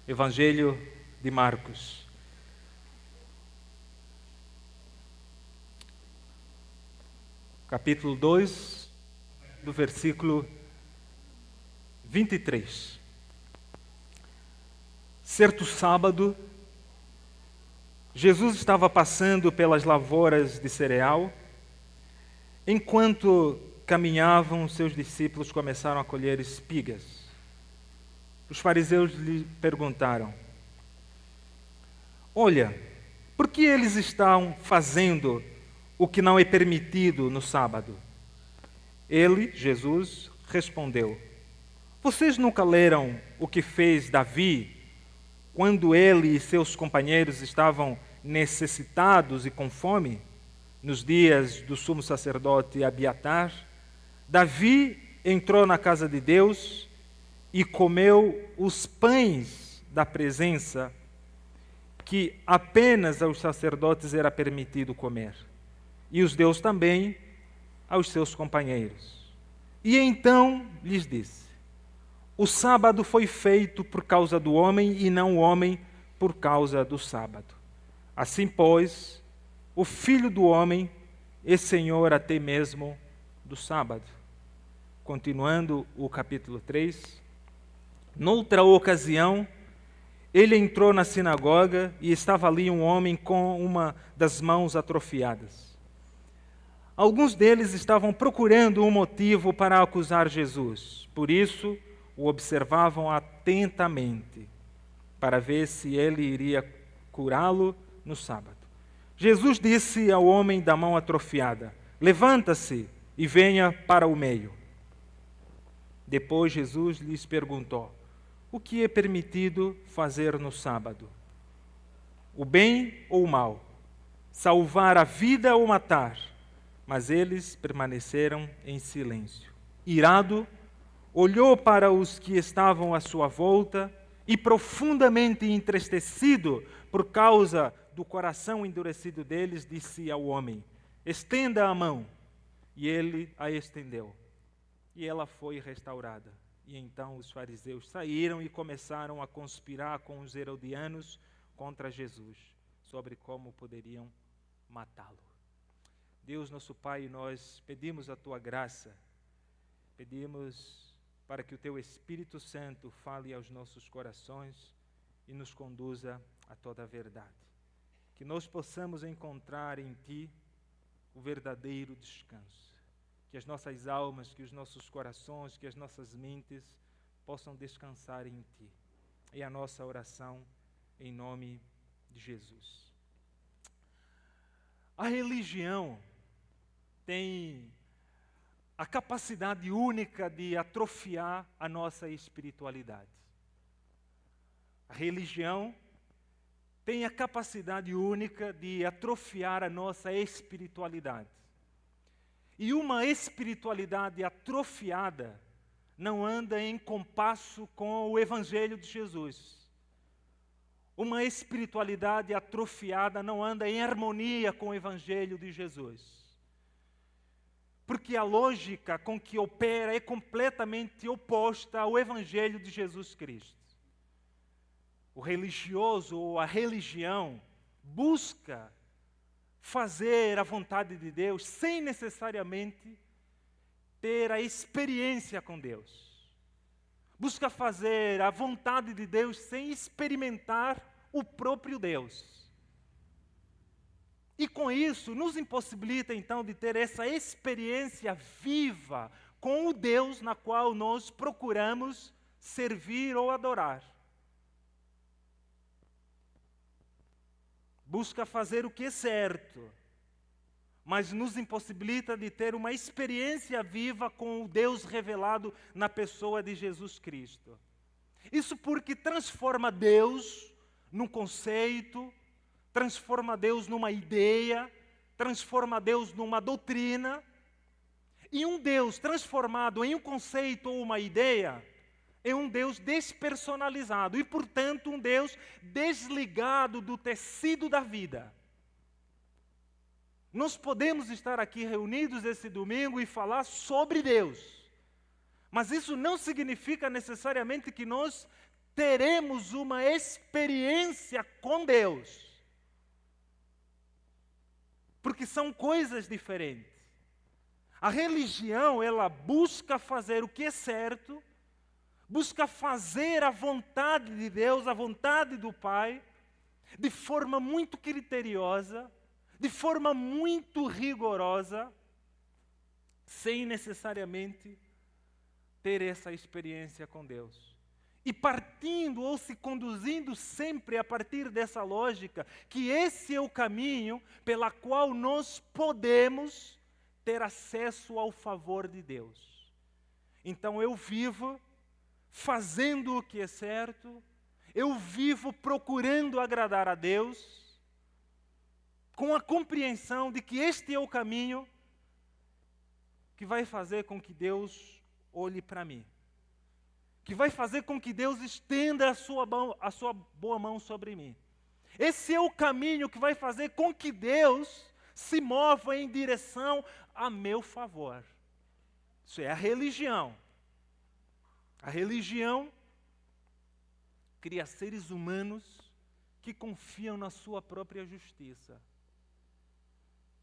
Evangelho de Marcos. Capítulo 2, do versículo 23. Certo sábado, Jesus estava passando pelas lavouras de cereal. Enquanto caminhavam, seus discípulos começaram a colher espigas. Os fariseus lhe perguntaram: olha, por que eles estão fazendo o que não é permitido no sábado? Ele, Jesus, respondeu: vocês nunca leram o que fez Davi quando ele e seus companheiros estavam necessitados e com fome, nos dias do sumo sacerdote Abiatar? Davi entrou na casa de Deus e comeu os pães da presença que apenas aos sacerdotes era permitido comer, e os deu também aos seus companheiros. E então lhes disse: o sábado foi feito por causa do homem e não o homem por causa do sábado. Assim, pois, o Filho do Homem é Senhor até mesmo do sábado. Continuando o capítulo 3, noutra ocasião, ele entrou na sinagoga e estava ali um homem com uma das mãos atrofiadas. Alguns deles estavam procurando um motivo para acusar Jesus, por isso o observavam atentamente, para ver se ele iria curá-lo no sábado. Jesus disse ao homem da mão atrofiada: levanta-se e venha para o meio. Depois Jesus lhes perguntou: o que é permitido fazer no sábado? O bem ou o mal? Salvar a vida ou matar? Mas eles permaneceram em silêncio. Irado, olhou para os que estavam à sua volta e, profundamente entristecido por causa do coração endurecido deles, disse ao homem: estenda a mão. E ele a estendeu. E ela foi restaurada. E então os fariseus saíram e começaram a conspirar com os herodianos contra Jesus, sobre como poderiam matá-lo. Deus, nosso Pai, nós pedimos a Tua graça, pedimos para que o Teu Espírito Santo fale aos nossos corações e nos conduza a toda a verdade. Que nós possamos encontrar em Ti o verdadeiro descanso. Que as nossas almas, que os nossos corações, que as nossas mentes possam descansar em Ti. É a nossa oração em nome de Jesus. A religião tem a capacidade única de atrofiar a nossa espiritualidade. A religião tem a capacidade única de atrofiar a nossa espiritualidade. E uma espiritualidade atrofiada não anda em compasso com o Evangelho de Jesus. Uma espiritualidade atrofiada não anda em harmonia com o Evangelho de Jesus. Porque a lógica com que opera é completamente oposta ao Evangelho de Jesus Cristo. O religioso ou a religião busca fazer a vontade de Deus sem necessariamente ter a experiência com Deus. Busca fazer a vontade de Deus sem experimentar o próprio Deus. E com isso nos impossibilita então de ter essa experiência viva com o Deus na qual nós procuramos servir ou adorar. Busca fazer o que é certo, mas nos impossibilita de ter uma experiência viva com o Deus revelado na pessoa de Jesus Cristo. Isso porque transforma Deus num conceito, transforma Deus numa ideia, transforma Deus numa doutrina. E um Deus transformado em um conceito ou uma ideia é um Deus despersonalizado e, portanto, um Deus desligado do tecido da vida. Nós podemos estar aqui reunidos esse domingo e falar sobre Deus, mas isso não significa necessariamente que nós teremos uma experiência com Deus. Porque são coisas diferentes. A religião, ela busca fazer o que é certo, busca fazer a vontade de Deus, a vontade do Pai, de forma muito criteriosa, de forma muito rigorosa, sem necessariamente ter essa experiência com Deus. E partindo ou se conduzindo sempre a partir dessa lógica, que esse é o caminho pela qual nós podemos ter acesso ao favor de Deus. Então eu vivo fazendo o que é certo, eu vivo procurando agradar a Deus, com a compreensão de que este é o caminho que vai fazer com que Deus olhe para mim, que vai fazer com que Deus estenda a sua boa mão sobre mim. Esse é o caminho que vai fazer com que Deus se mova em direção a meu favor. Isso é a religião. A religião cria seres humanos que confiam na sua própria justiça.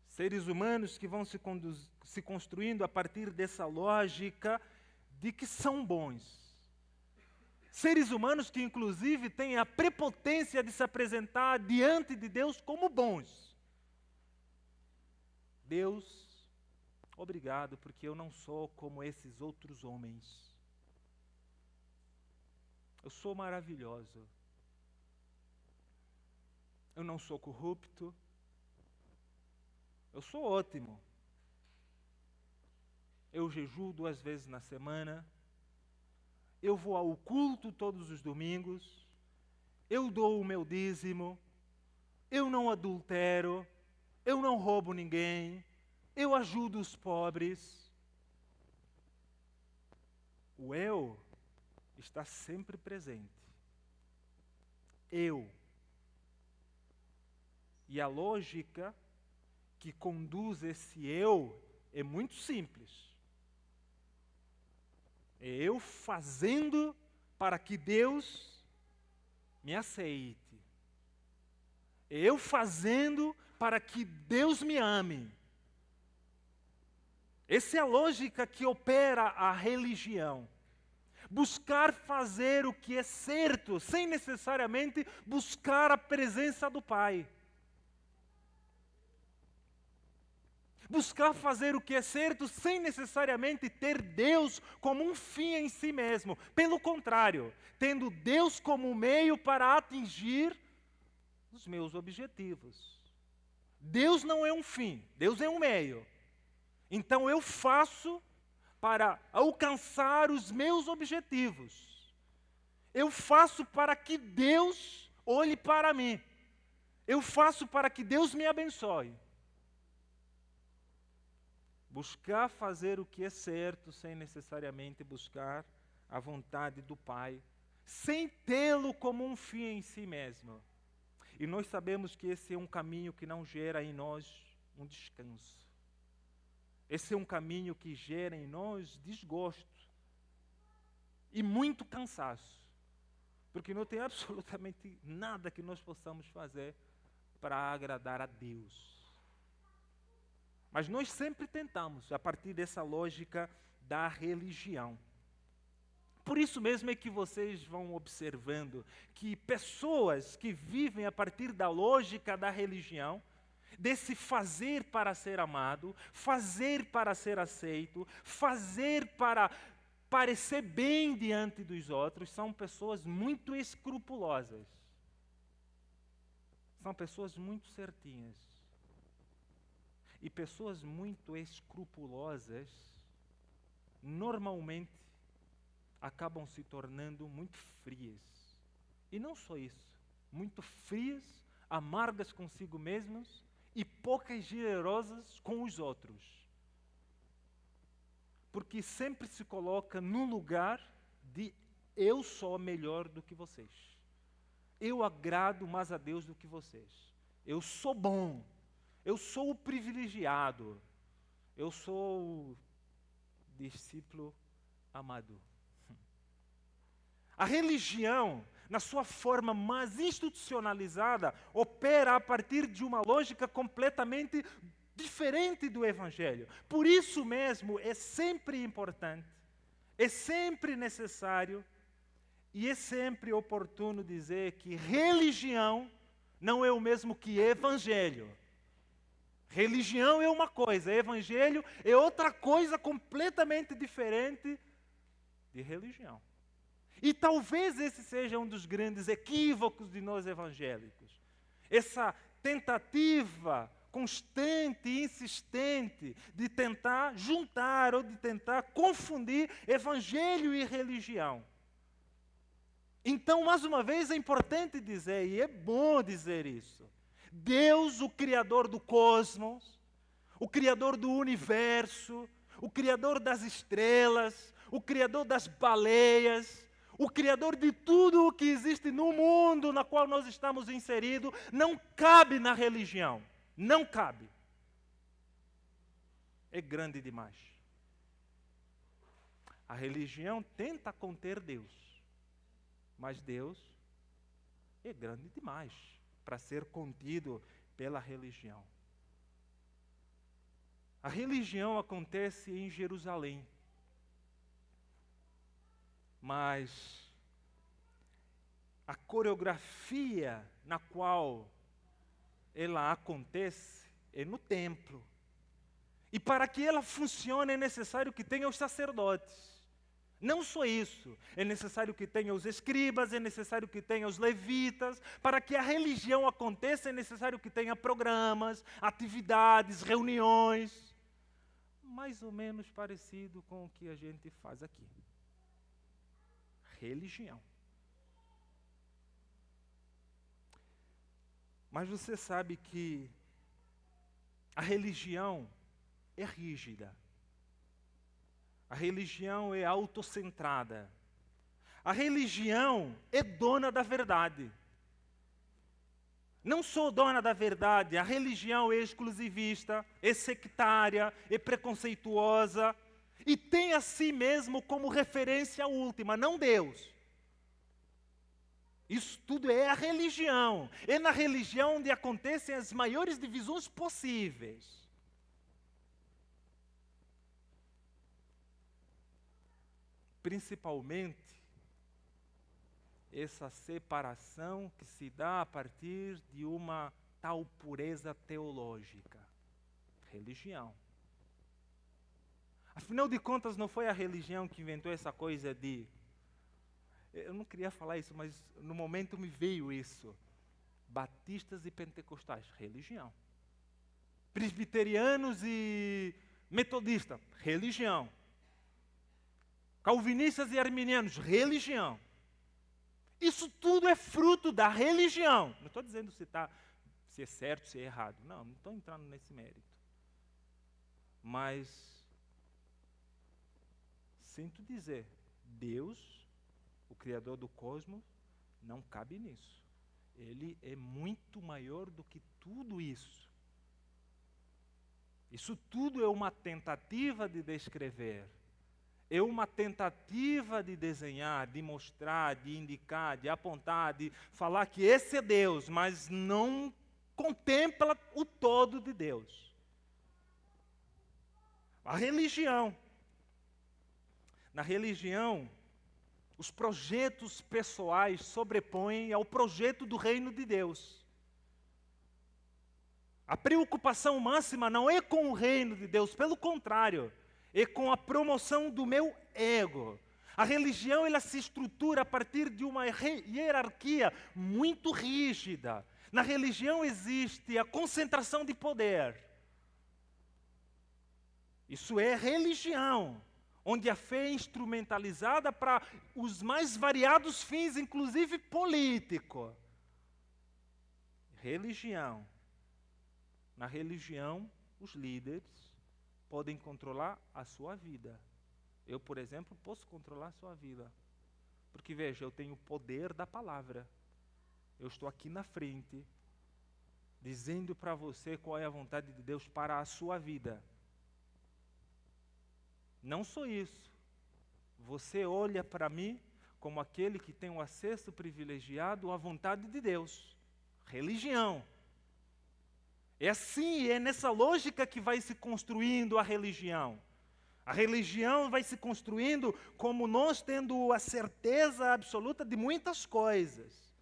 Seres humanos que vão se construindo a partir dessa lógica de que são bons. Seres humanos que, inclusive, têm a prepotência de se apresentar diante de Deus como bons. Deus, obrigado, porque eu não sou como esses outros homens. Eu sou maravilhoso. Eu não sou corrupto. Eu sou ótimo. Eu jejuo 2 vezes na semana. Eu vou ao culto todos os domingos. Eu dou o meu dízimo. Eu não adultero. Eu não roubo ninguém. Eu ajudo os pobres. O eu está sempre presente. Eu. E a lógica que conduz esse eu é muito simples. É eu fazendo para que Deus me aceite. É eu fazendo para que Deus me ame. Essa é a lógica que opera a religião. Buscar fazer o que é certo, sem necessariamente buscar a presença do Pai. Buscar fazer o que é certo sem necessariamente ter Deus como um fim em si mesmo. Pelo contrário, tendo Deus como meio para atingir os meus objetivos. Deus não é um fim, Deus é um meio. Então eu faço para alcançar os meus objetivos. Eu faço para que Deus olhe para mim. Eu faço para que Deus me abençoe. Buscar fazer o que é certo sem necessariamente buscar a vontade do Pai, sem tê-lo como um fim em si mesmo. E nós sabemos que esse é um caminho que não gera em nós um descanso. Esse é um caminho que gera em nós desgosto e muito cansaço, porque não tem absolutamente nada que nós possamos fazer para agradar a Deus. Mas nós sempre tentamos, a partir dessa lógica da religião. Por isso mesmo é que vocês vão observando que pessoas que vivem a partir da lógica da religião, desse fazer para ser amado, fazer para ser aceito, fazer para parecer bem diante dos outros, são pessoas muito escrupulosas. São pessoas muito certinhas. E pessoas muito escrupulosas, normalmente, acabam se tornando muito frias. E não só isso, muito frias, amargas consigo mesmas e poucas generosas com os outros. Porque sempre se coloca no lugar de eu sou melhor do que vocês. Eu agrado mais a Deus do que vocês. Eu sou bom. Eu sou o privilegiado. Eu sou o discípulo amado. A religião, na sua forma mais institucionalizada, opera a partir de uma lógica completamente diferente do Evangelho. Por isso mesmo é sempre importante, é sempre necessário e é sempre oportuno dizer que religião não é o mesmo que Evangelho. Religião é uma coisa, Evangelho é outra coisa completamente diferente de religião. E talvez esse seja um dos grandes equívocos de nós evangélicos. Essa tentativa constante e insistente de tentar juntar ou de tentar confundir evangelho e religião. Então, mais uma vez, é importante dizer, e é bom dizer isso, Deus, o Criador do cosmos, o Criador do universo, o Criador das estrelas, o Criador das baleias, o Criador de tudo o que existe no mundo na qual nós estamos inseridos, não cabe na religião. Não cabe. É grande demais. A religião tenta conter Deus. Mas Deus é grande demais para ser contido pela religião. A religião acontece em Jerusalém. Mas a coreografia na qual ela acontece é no templo. E para que ela funcione é necessário que tenha os sacerdotes. Não só isso, é necessário que tenha os escribas, é necessário que tenha os levitas. Para que a religião aconteça é necessário que tenha programas, atividades, reuniões. Mais ou menos parecido com o que a gente faz aqui. Religião. Mas você sabe que a religião é rígida. A religião é autocentrada. A religião é dona da verdade. Não sou dona da verdade, a religião é exclusivista, é sectária, é preconceituosa e tem a si mesmo como referência última, não Deus. Isso tudo é a religião. É na religião onde acontecem as maiores divisões possíveis. Principalmente, essa separação que se dá a partir de uma tal pureza teológica. Religião. Afinal de contas, não foi a religião que inventou essa coisa de... Eu não queria falar isso, mas no momento me veio isso. Batistas e pentecostais, religião. Presbiterianos e metodistas, religião. Calvinistas e arminianos, religião. Isso tudo é fruto da religião. Não estou dizendo se é certo, se é errado. Não estou entrando nesse mérito. Mas, sinto dizer, Deus, o Criador do cosmos, não cabe nisso. Ele é muito maior do que tudo isso. Isso tudo é uma tentativa de descrever. É uma tentativa de desenhar, de mostrar, de indicar, de apontar, de falar que esse é Deus, mas não contempla o todo de Deus. A religião. Na religião, os projetos pessoais sobrepõem ao projeto do reino de Deus. A preocupação máxima não é com o reino de Deus, pelo contrário, é com a promoção do meu ego. A religião ela se estrutura a partir de uma hierarquia muito rígida. Na religião existe a concentração de poder. Isso é religião, onde a fé é instrumentalizada para os mais variados fins, inclusive político. Religião. Na religião, os líderes podem controlar a sua vida. Eu, por exemplo, posso controlar a sua vida. Porque, veja, eu tenho o poder da palavra. Eu estou aqui na frente, dizendo para você qual é a vontade de Deus para a sua vida. Não só isso. Você olha para mim como aquele que tem o acesso privilegiado à vontade de Deus. Religião. É assim, é nessa lógica que vai se construindo a religião. A religião vai se construindo como nós tendo a certeza absoluta de muitas coisas.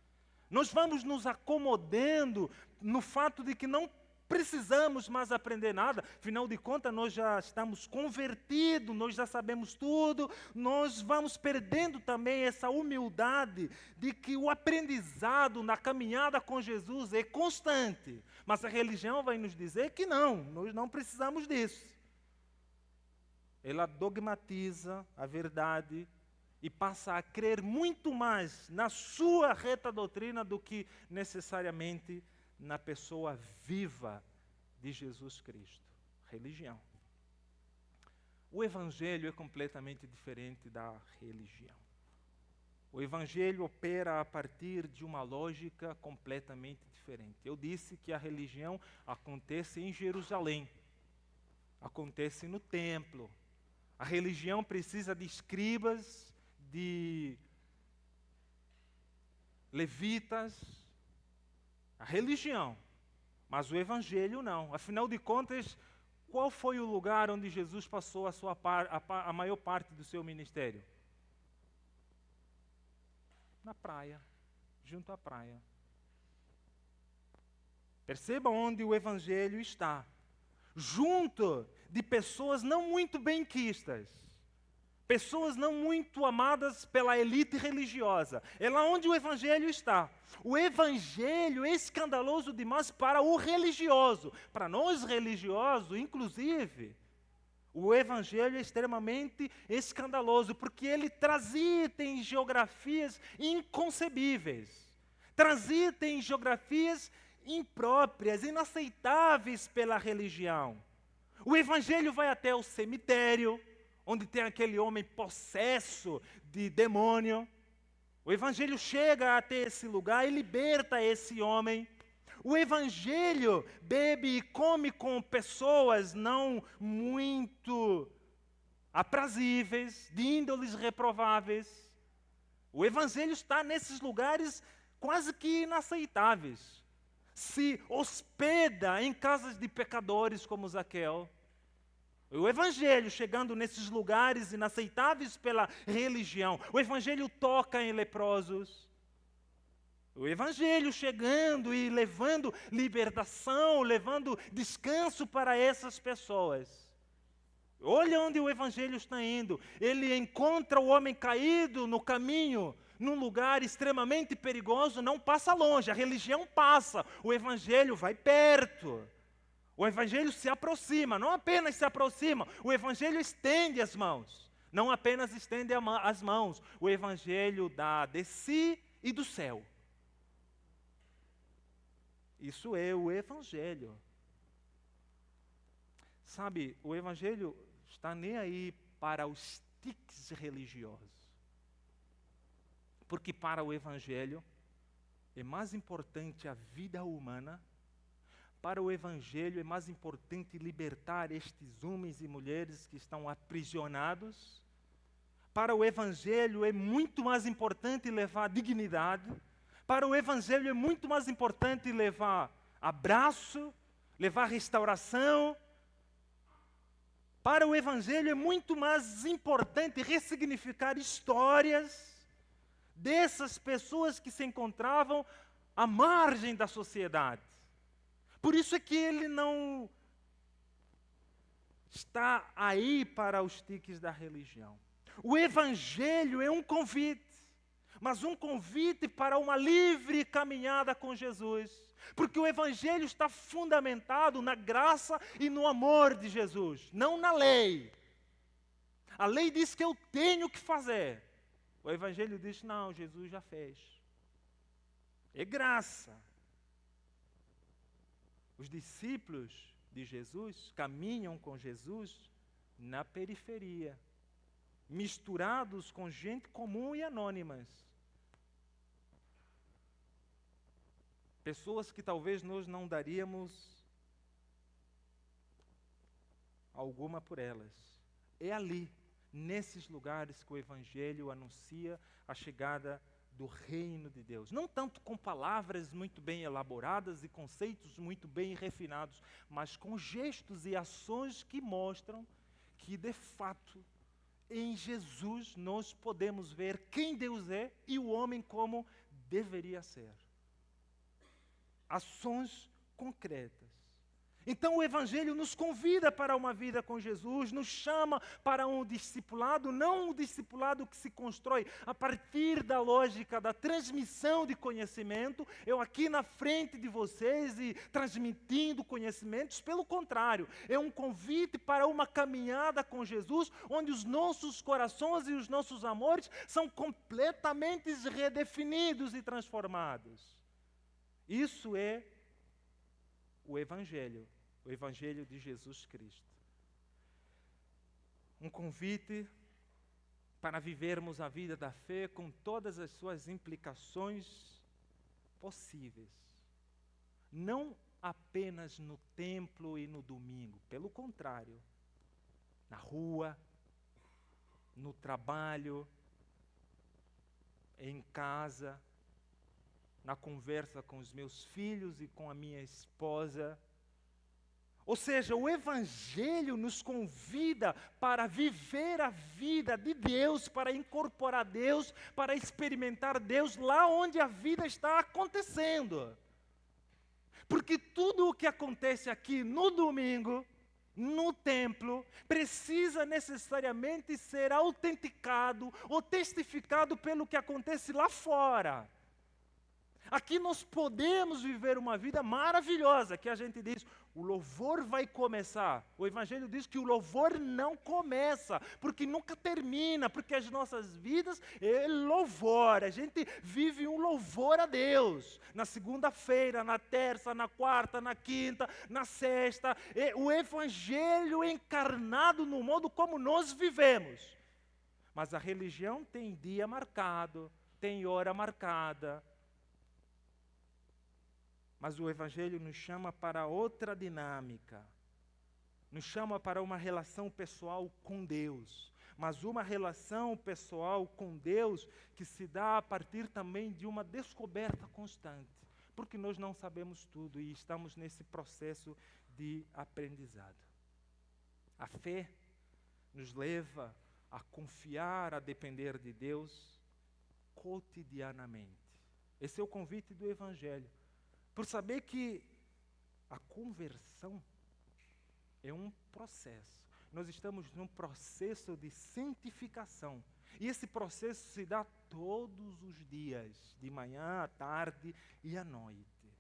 Nós vamos nos acomodando no fato de que não precisamos mais aprender nada. Afinal de contas, nós já estamos convertidos, nós já sabemos tudo. Nós vamos perdendo também essa humildade de que o aprendizado na caminhada com Jesus é constante. Mas a religião vai nos dizer que não, nós não precisamos disso. Ela dogmatiza a verdade e passa a crer muito mais na sua reta doutrina do que necessariamente na pessoa viva de Jesus Cristo. Religião. O Evangelho é completamente diferente da religião. O Evangelho opera a partir de uma lógica completamente diferente. Eu disse que a religião acontece em Jerusalém, acontece no templo. A religião precisa de escribas, de levitas, a religião, mas o Evangelho não. Afinal de contas, qual foi o lugar onde Jesus passou a maior parte do seu ministério? Na praia, junto à praia. Perceba onde o Evangelho está. Junto de pessoas não muito benquistas. Pessoas não muito amadas pela elite religiosa. É lá onde o Evangelho está. O Evangelho é escandaloso demais para o religioso. Para nós religiosos, inclusive, o Evangelho é extremamente escandaloso, porque ele transita em geografias inconcebíveis. Transita em geografias impróprias, inaceitáveis pela religião. O Evangelho vai até o cemitério, onde tem aquele homem possesso de demônio. O Evangelho chega até esse lugar e liberta esse homem. O Evangelho bebe e come com pessoas não muito aprazíveis, de índoles reprováveis. O Evangelho está nesses lugares quase que inaceitáveis. Se hospeda em casas de pecadores como Zaqueu. O Evangelho chegando nesses lugares inaceitáveis pela religião. O Evangelho toca em leprosos. O Evangelho chegando e levando libertação, levando descanso para essas pessoas. Olha onde o Evangelho está indo. Ele encontra o homem caído no caminho, num lugar extremamente perigoso, não passa longe. A religião passa, o Evangelho vai perto. O Evangelho se aproxima, não apenas se aproxima, o Evangelho estende as mãos. Não apenas estende as mãos, o Evangelho dá de si e do céu. Isso é o Evangelho. Sabe, o Evangelho está nem aí para os tiques religiosos. Porque para o Evangelho é mais importante a vida humana. Para o Evangelho é mais importante libertar estes homens e mulheres que estão aprisionados. Para o Evangelho é muito mais importante levar dignidade. Para o Evangelho é muito mais importante levar abraço, levar restauração. Para o Evangelho é muito mais importante ressignificar histórias dessas pessoas que se encontravam à margem da sociedade. Por isso é que ele não está aí para os tiques da religião. O Evangelho é um convite, mas um convite para uma livre caminhada com Jesus. Porque o Evangelho está fundamentado na graça e no amor de Jesus, não na lei. A lei diz que eu tenho que fazer. O Evangelho diz, não, Jesus já fez. É graça. Os discípulos de Jesus caminham com Jesus na periferia, misturados com gente comum e anônimas. Pessoas que talvez nós não daríamos alguma por elas. É ali, nesses lugares que o Evangelho anuncia a chegada do reino de Deus. Não tanto com palavras muito bem elaboradas e conceitos muito bem refinados, mas com gestos e ações que mostram que, de fato, em Jesus nós podemos ver quem Deus é e o homem como deveria ser. Ações concretas. Então o Evangelho nos convida para uma vida com Jesus, nos chama para um discipulado, não um discipulado que se constrói a partir da lógica da transmissão de conhecimento, eu aqui na frente de vocês e transmitindo conhecimentos, pelo contrário, é um convite para uma caminhada com Jesus, onde os nossos corações e os nossos amores são completamente redefinidos e transformados. Isso é o Evangelho de Jesus Cristo. Um convite para vivermos a vida da fé com todas as suas implicações possíveis. Não apenas no templo e no domingo, pelo contrário, na rua, no trabalho, em casa, na conversa com os meus filhos e com a minha esposa. Ou seja, o Evangelho nos convida para viver a vida de Deus, para incorporar Deus, para experimentar Deus lá onde a vida está acontecendo. Porque tudo o que acontece aqui no domingo, no templo, precisa necessariamente ser autenticado ou testificado pelo que acontece lá fora. Aqui nós podemos viver uma vida maravilhosa, que a gente diz, o louvor vai começar. O Evangelho diz que o louvor não começa, porque nunca termina, porque as nossas vidas é louvor. A gente vive um louvor a Deus. Na segunda-feira, na terça, na quarta, na quinta, na sexta. É o Evangelho encarnado no modo como nós vivemos. Mas a religião tem dia marcado, tem hora marcada. Mas o Evangelho nos chama para outra dinâmica. Nos chama para uma relação pessoal com Deus. Mas uma relação pessoal com Deus que se dá a partir também de uma descoberta constante. Porque nós não sabemos tudo e estamos nesse processo de aprendizado. A fé nos leva a confiar, a depender de Deus cotidianamente. Esse é o convite do Evangelho. Por saber que a conversão é um processo. Nós estamos num processo de santificação. E esse processo se dá todos os dias, de manhã, à tarde e à noite.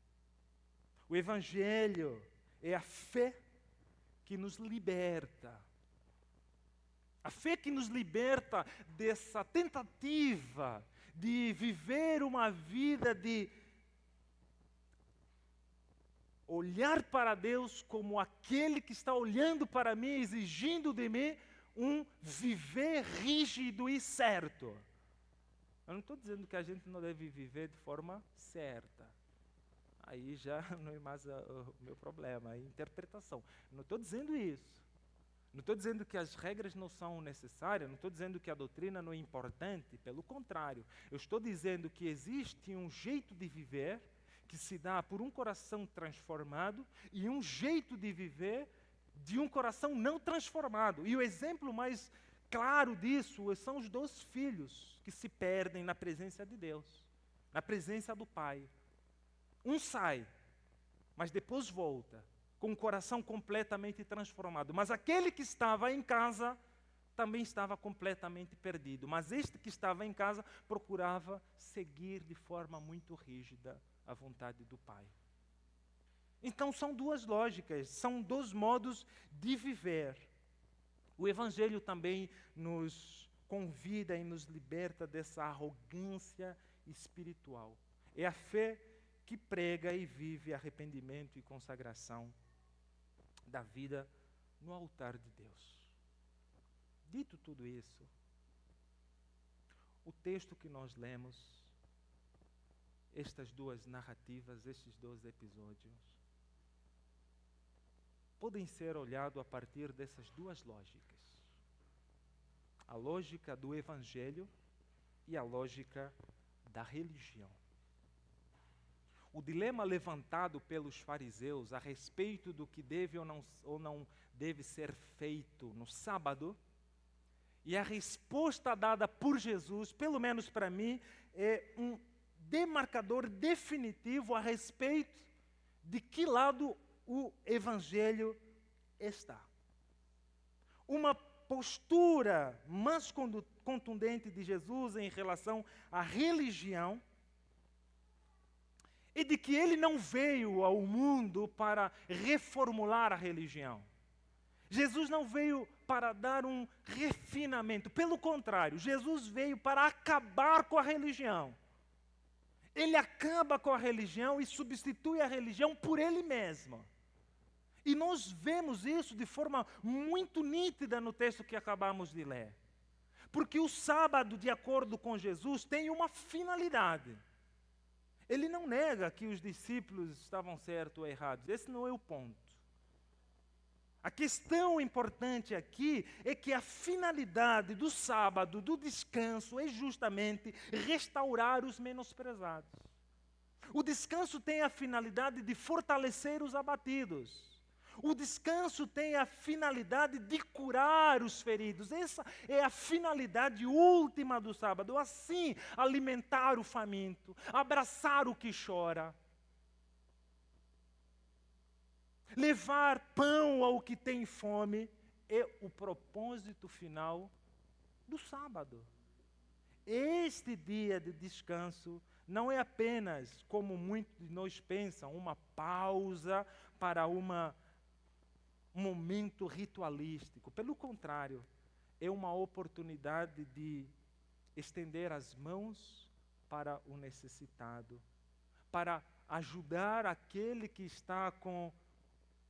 O Evangelho é a fé que nos liberta. A fé que nos liberta dessa tentativa de viver uma vida de olhar para Deus como aquele que está olhando para mim, exigindo de mim um viver rígido e certo. Eu não estou dizendo que a gente não deve viver de forma certa. Aí já não é mais o meu problema, é a interpretação. Eu não estou dizendo isso. Não estou dizendo que as regras não são necessárias, não estou dizendo que a doutrina não é importante, pelo contrário. Eu estou dizendo que existe um jeito de viver que se dá por um coração transformado e um jeito de viver de um coração não transformado. E o exemplo mais claro disso são os 2 filhos que se perdem na presença de Deus, na presença do Pai. Um sai, mas depois volta, com o coração completamente transformado. Mas aquele que estava em casa também estava completamente perdido. Mas este que estava em casa procurava seguir de forma muito rígida a vontade do Pai. Então são 2 lógicas, são 2 modos de viver. O Evangelho também nos convida e nos liberta dessa arrogância espiritual. É a fé que prega e vive arrependimento e consagração da vida no altar de Deus. Dito tudo isso, o texto que nós lemos, estas 2 narrativas, estes 2 episódios, podem ser olhados a partir dessas 2 lógicas. a lógica do evangelho e a lógica da religião. O dilema levantado pelos fariseus a respeito do que deve ou não deve ser feito no sábado, e a resposta dada por Jesus, pelo menos para mim, é um demarcador definitivo a respeito de que lado o evangelho está. Uma postura mais contundente de Jesus em relação à religião e de que ele não veio ao mundo para reformular a religião. Jesus não veio para dar um refinamento. Pelo contrário, Jesus veio para acabar com a religião. Ele acaba com a religião e substitui a religião por ele mesmo. E nós vemos isso de forma muito nítida no texto que acabamos de ler. Porque o sábado, de acordo com Jesus, tem uma finalidade. Ele não nega que os discípulos estavam certos ou errados. Esse não é o ponto. A questão importante aqui é que a finalidade do sábado, do descanso, é justamente restaurar os menosprezados. O descanso tem a finalidade de fortalecer os abatidos. O descanso tem a finalidade de curar os feridos. Essa é a finalidade última do sábado. Assim, alimentar o faminto, abraçar o que chora, levar pão ao que tem fome, é o propósito final do sábado. Este dia de descanso não é apenas, como muitos de nós pensam, uma pausa para um momento ritualístico. Pelo contrário, é uma oportunidade de estender as mãos para o necessitado, para ajudar aquele que está com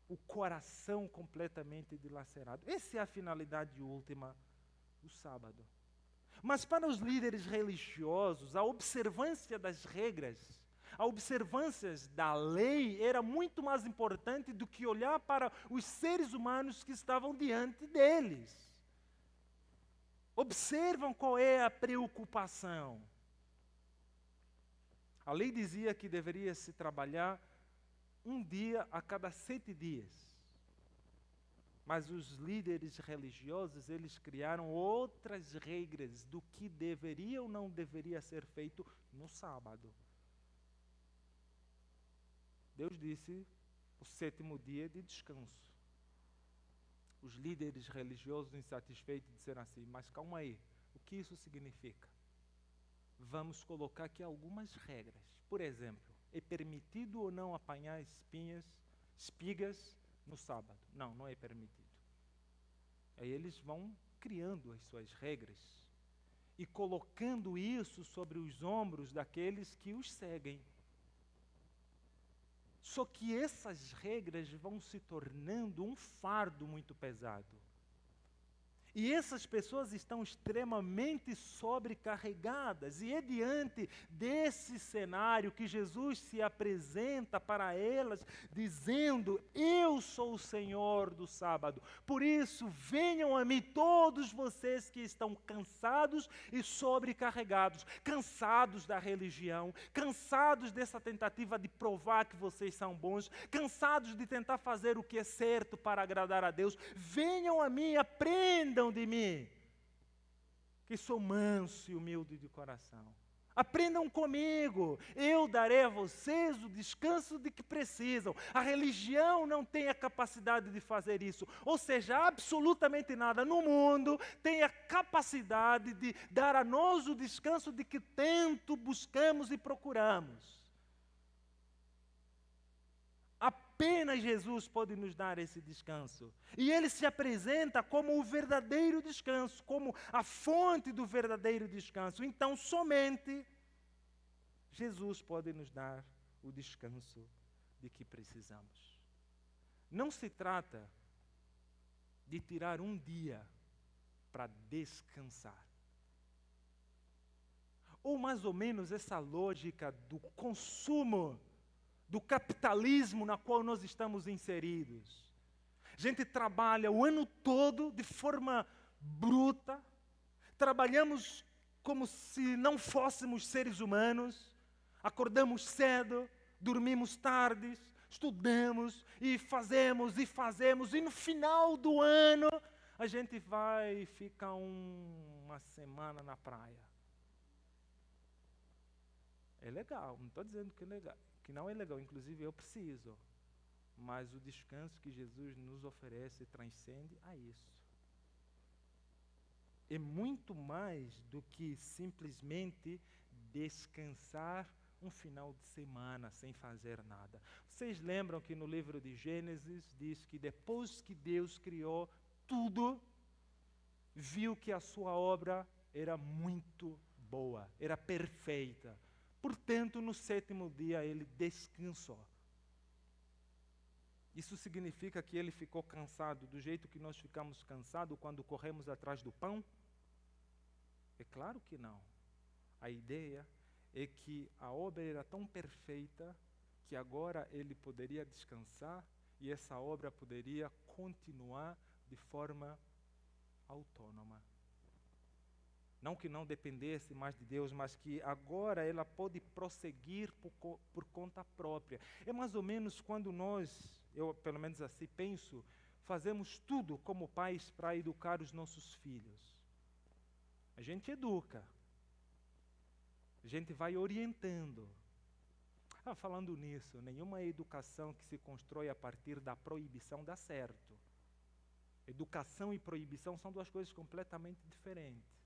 o coração completamente dilacerado. Essa é a finalidade última do sábado. Mas para os líderes religiosos, a observância das regras, a observância da lei era muito mais importante do que olhar para os seres humanos que estavam diante deles. Observam qual é a preocupação. A lei dizia que deveria se trabalhar um dia a cada 7 dias. Mas os líderes religiosos, eles criaram outras regras do que deveria ou não deveria ser feito no sábado. Deus disse o 7º dia de descanso. Os líderes religiosos insatisfeitos disseram assim, mas calma aí, o que isso significa? Vamos colocar aqui algumas regras. Por exemplo, é permitido ou não apanhar espigas no sábado? Não, não é permitido. Aí eles vão criando as suas regras e colocando isso sobre os ombros daqueles que os seguem. Só que essas regras vão se tornando um fardo muito pesado. E essas pessoas estão extremamente sobrecarregadas. E é diante desse cenário que Jesus se apresenta para elas, dizendo, eu sou o Senhor do sábado. Por isso, venham a mim todos vocês que estão cansados e sobrecarregados. Cansados da religião, cansados dessa tentativa de provar que vocês são bons, cansados de tentar fazer o que é certo para agradar a Deus. Venham a mim, aprendam de mim, que sou manso e humilde de coração. Aprendam comigo, eu darei a vocês o descanso de que precisam. A religião não tem a capacidade de fazer isso. Ou seja, absolutamente nada no mundo tem a capacidade de dar a nós o descanso de que tanto buscamos e procuramos. Apenas Jesus pode nos dar esse descanso. E ele se apresenta como o verdadeiro descanso, como a fonte do verdadeiro descanso. Então, somente Jesus pode nos dar o descanso de que precisamos. Não se trata de tirar um dia para descansar. Ou mais ou menos essa lógica do consumo, do capitalismo na qual nós estamos inseridos. A gente trabalha o ano todo de forma bruta, trabalhamos como se não fôssemos seres humanos, acordamos cedo, dormimos tarde, estudamos e fazemos, e no final do ano a gente vai ficar uma semana na praia. É legal, não estou dizendo que é legal, que não é legal, inclusive eu preciso. Mas o descanso que Jesus nos oferece transcende a isso. É muito mais do que simplesmente descansar um final de semana sem fazer nada. Vocês lembram que no livro de Gênesis diz que depois que Deus criou tudo, viu que a sua obra era muito boa, era perfeita. Portanto, no sétimo dia ele descansou. Isso significa que ele ficou cansado do jeito que nós ficamos cansados quando corremos atrás do pão? É claro que não. A ideia é que a obra era tão perfeita que agora ele poderia descansar e essa obra poderia continuar de forma autônoma. Não que não dependesse mais de Deus, mas que agora ela pode prosseguir por conta própria. É mais ou menos quando nós, eu pelo menos assim penso, fazemos tudo como pais para educar os nossos filhos. A gente educa, a gente vai orientando. Falando nisso, nenhuma educação que se constrói a partir da proibição dá certo. Educação e proibição são duas coisas completamente diferentes.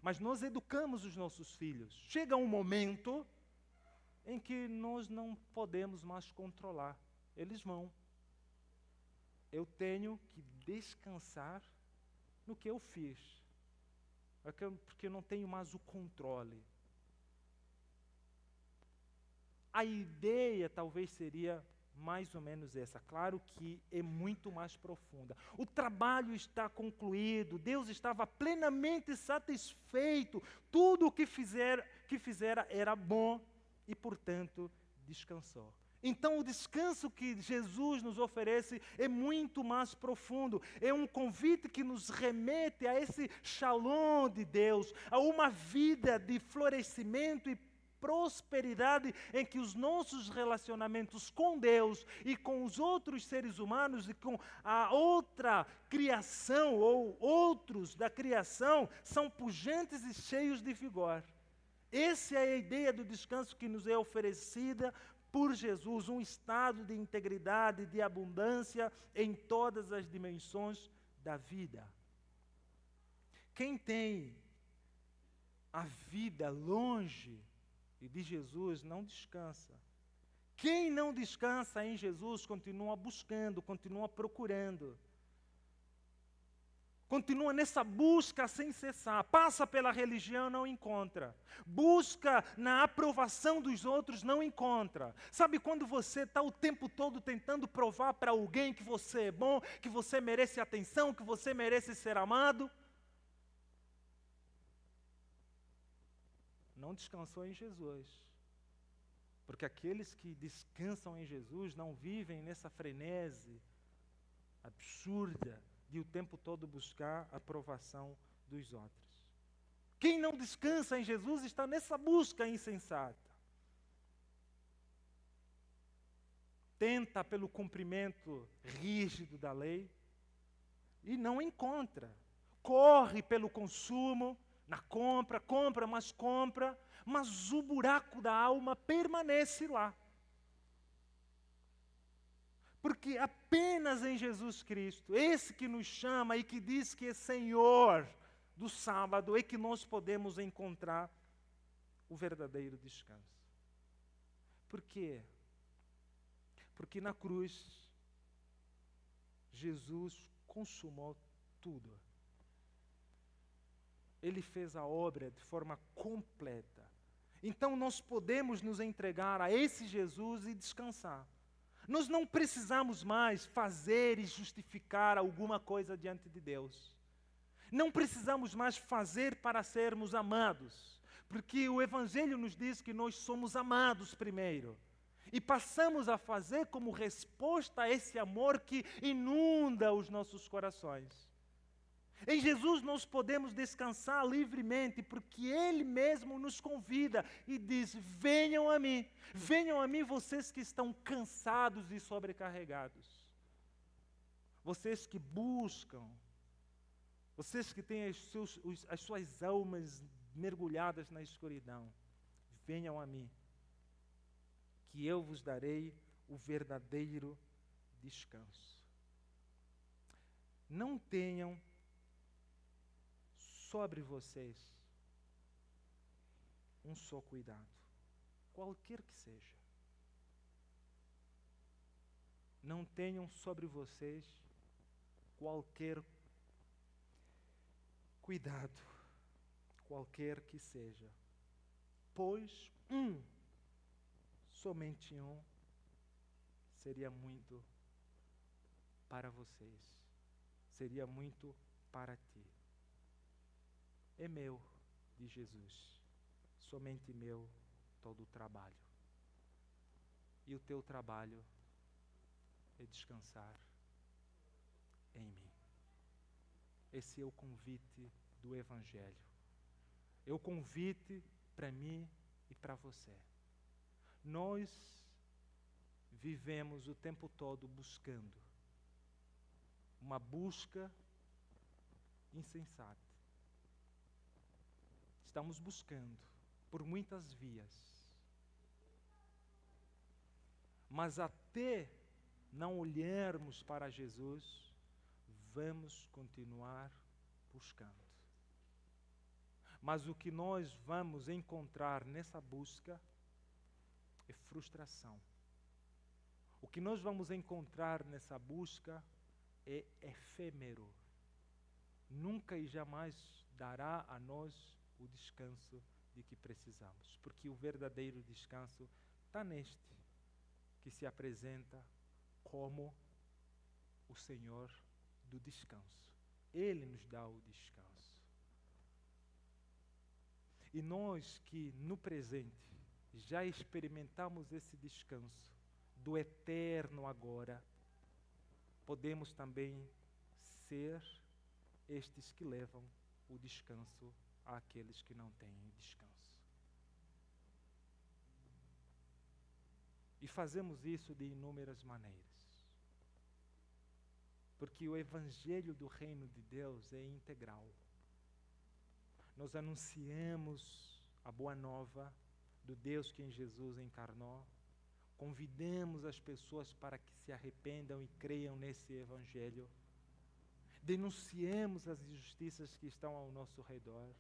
Mas nós educamos os nossos filhos. Chega um momento em que nós não podemos mais controlar. Eles vão. Eu tenho que descansar no que eu fiz. Porque eu não tenho mais o controle. A ideia talvez seria mais ou menos essa. Claro que é muito mais profunda. O trabalho está concluído, Deus estava plenamente satisfeito, tudo o que fizera era bom e, portanto, descansou. Então, o descanso que Jesus nos oferece é muito mais profundo. É um convite que nos remete a esse shalom de Deus, a uma vida de florescimento e prosperidade em que os nossos relacionamentos com Deus e com os outros seres humanos e com a outra criação ou outros da criação são pujantes e cheios de vigor. Essa é a ideia do descanso que nos é oferecida por Jesus, um estado de integridade, de abundância em todas as dimensões da vida. Quem tem a vida longe e de Jesus não descansa. Quem não descansa em Jesus continua buscando, continua procurando. Continua nessa busca sem cessar. Passa pela religião, não encontra. Busca na aprovação dos outros, não encontra. Sabe quando você está o tempo todo tentando provar para alguém que você é bom, que você merece atenção, que você merece ser amado? Não descansou em Jesus. Porque aqueles que descansam em Jesus não vivem nessa frenesi absurda de o tempo todo buscar a aprovação dos outros. Quem não descansa em Jesus está nessa busca insensata. Tenta pelo cumprimento rígido da lei e não encontra. Corre pelo consumo, na compra, mas o buraco da alma permanece lá. Porque apenas em Jesus Cristo, esse que nos chama e que diz que é Senhor do sábado, é que nós podemos encontrar o verdadeiro descanso. Por quê? Porque na cruz, Jesus consumou tudo. Ele fez a obra de forma completa. Então nós podemos nos entregar a esse Jesus e descansar. Nós não precisamos mais fazer e justificar alguma coisa diante de Deus. Não precisamos mais fazer para sermos amados, porque o Evangelho nos diz que nós somos amados primeiro. E passamos a fazer como resposta a esse amor que inunda os nossos corações. Em Jesus nós podemos descansar livremente, porque Ele mesmo nos convida e diz: venham a mim vocês que estão cansados e sobrecarregados. Vocês que buscam, vocês que têm as suas almas mergulhadas na escuridão, venham a mim, que eu vos darei o verdadeiro descanso. Não tenham sobre vocês um só cuidado, qualquer que seja. Não tenham sobre vocês qualquer cuidado, qualquer que seja, pois somente um, seria muito para vocês, seria muito para ti. É meu, diz Jesus, somente meu todo o trabalho. E o teu trabalho é descansar em mim. Esse é o convite do Evangelho. É o convite para mim e para você. Nós vivemos o tempo todo buscando. Uma busca insensata. Estamos buscando por muitas vias. Mas até não olharmos para Jesus, vamos continuar buscando. Mas o que nós vamos encontrar nessa busca é frustração. O que nós vamos encontrar nessa busca é efêmero. Nunca e jamais dará a nós o descanso de que precisamos. Porque o verdadeiro descanso está neste, que se apresenta como o Senhor do descanso. Ele nos dá o descanso. E nós que no presente já experimentamos esse descanso do eterno agora, podemos também ser estes que levam o descanso àqueles que não têm descanso. E fazemos isso de inúmeras maneiras. Porque o Evangelho do Reino de Deus é integral. Nós anunciamos a boa nova do Deus que em Jesus encarnou, convidamos as pessoas para que se arrependam e creiam nesse Evangelho, denunciamos as injustiças que estão ao nosso redor,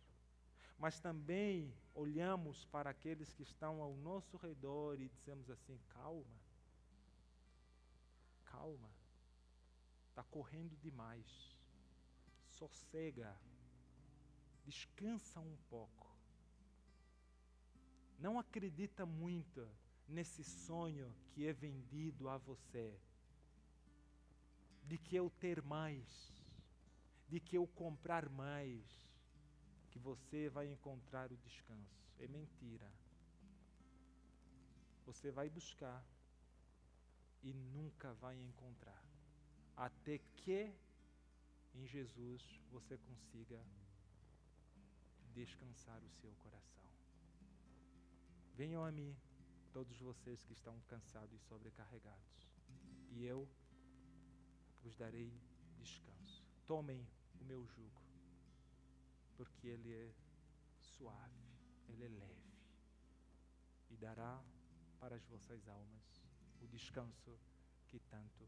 mas também olhamos para aqueles que estão ao nosso redor e dizemos assim: calma, calma, está correndo demais, sossega, descansa um pouco. Não acredita muito nesse sonho que é vendido a você, de que eu ter mais, de que eu comprar mais, que você vai encontrar o descanso. É mentira. Você vai buscar e nunca vai encontrar, até que em Jesus você consiga descansar o seu coração. Venham a mim, todos vocês que estão cansados e sobrecarregados, e eu vos darei descanso. Tomem o meu jugo, porque ele é suave, ele é leve, e dará para as vossas almas o descanso que tanto